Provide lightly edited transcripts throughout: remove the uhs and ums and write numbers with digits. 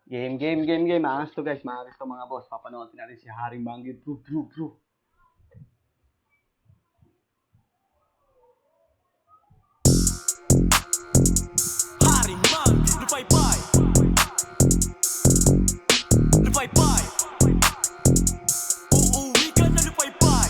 Game. Maangas to guys, maangas to mga boss. Papanoorin natin si Haring Manggi. True. Haring Manggi, lupay-pay. Uuwi ka na lupay-pay.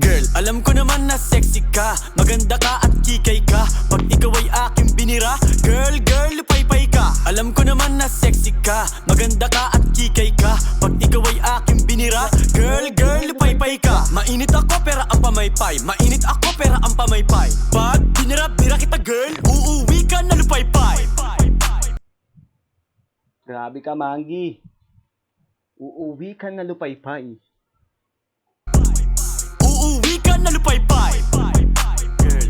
Girl, alam ko naman na sexy ka, maganda ka at kikay ka. Pag ikaw ay aking binira, girl, lupay-pay ka. Alam ko naman na sexy ka, maganda ka at kikay ka. Pag ikaw ay aking binira, girl, lupay-pay ka. Mainit ako pera ang pamaypay, mainit ako pera ang pamaypay. Pag binira kita girl, uuwi ka na lupay-pay. Grabe ka, Manggi. Uuwi ka na lupay-pay. Uuwi ka na lupay-pay. Girl.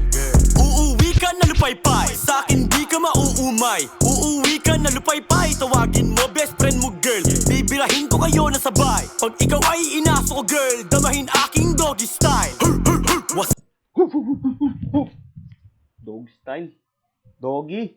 Uuwi ka na lupay-pay. Sa akin di ka mauumay. Uuwi ka na lupay-pay. Tawagin mo best friend mo girl. Bibirahin ko kayo na sabay. Pag ikaw ay inaso ko girl, damahin aking doggy style. What's Dog style. Doggy.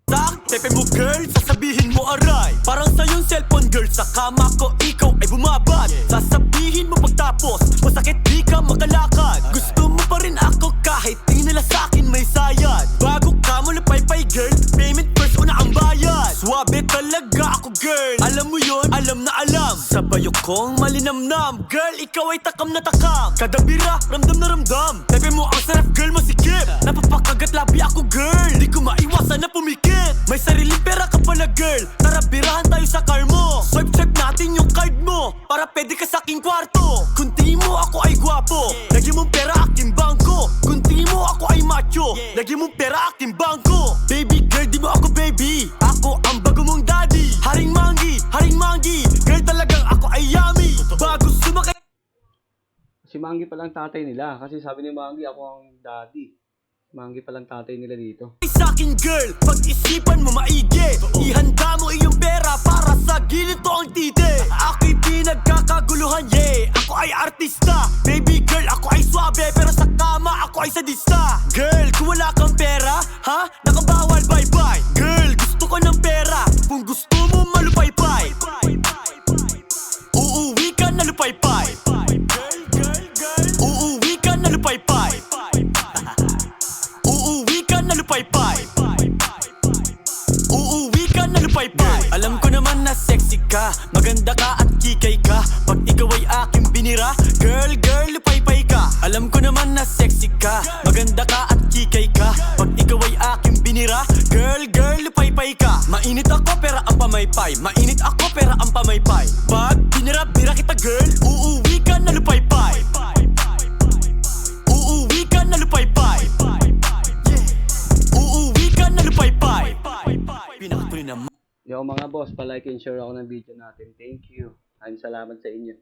tak? Tepe mo girl, sasabihin mo aray. Parang sa yung cellphone girl, sa kama ko ikaw ay bumabad. Sasabihin mo pagtapos, masakit di ka makalakad. Gusto mo pa rin ako kahit di nila sa'kin may sayad. Bago ka mo lupay-pay girl, payment first una ang bayad. Swabe talaga ako girl, alam mo yon, alam na alam. Sa bayo kong malinamnam, girl ikaw ay takam na takam. Kada bira, ramdam na ramdam. Tepe mo ang sarap girl, masikip. Napapakagat labi ako girl, di ko maiwasan na pumikit. May sariling pera ka pala girl, tara birahan tayo sa car mo. Swipe natin yung card mo, para pwede ka sa aking kwarto. Kung di mo ako ay gwapo, lagi mong pera aking bangko. Kung di mo ako ay macho, lagi mong pera aking bangko. Baby girl, di mo ako baby, ako ang bago mong daddy. Haring Manggi, girl talagang ako ay yummy. Bago sumakay Si Manggi palang tatay nila. Kasi sabi ni Manggi, ako ang daddy. Manggi palang tatay nila dito. sa'kin girl, pag-isipan mo maigi. Ihanda mo iyong pera para sa ginito ang titi. Ako'y pinagkakaguluhan, yeah. Ako ay artista. Baby girl, ako ay swabe, pero sa kama ako ay sadista. Girl, kung wala kang pera, ha? Nakabawal, bye-bye. Girl, gusto ko ng pera, kung gusto mo malupay-pay. Uuwi ka na lupay-pay. Uuwi ka na lupay-pay. Uuwi ka na lupay-pay. Uuwi ka na lupay-pay. Alam ko naman na sexy ka, maganda ka at kikay ka. Pag ikaw ay aking binira, girl, lupay-pay ka. Alam ko naman na sexy ka, maganda ka at kikay ka. Pag ikaw ay aking binira, girl, lupay-pay ka. Mainit ako pera ang pamaypay, mainit ako pera ang pamaypay. Pag binira kita girl, uuwi ka na lupay-pay. Uuwi ka na lupay-pay. Uuwi ka na lupay-pay. Pinakatuloy naman. Yo mga boss, palike and share ako ng video natin. Thank you. Salamat sa inyo.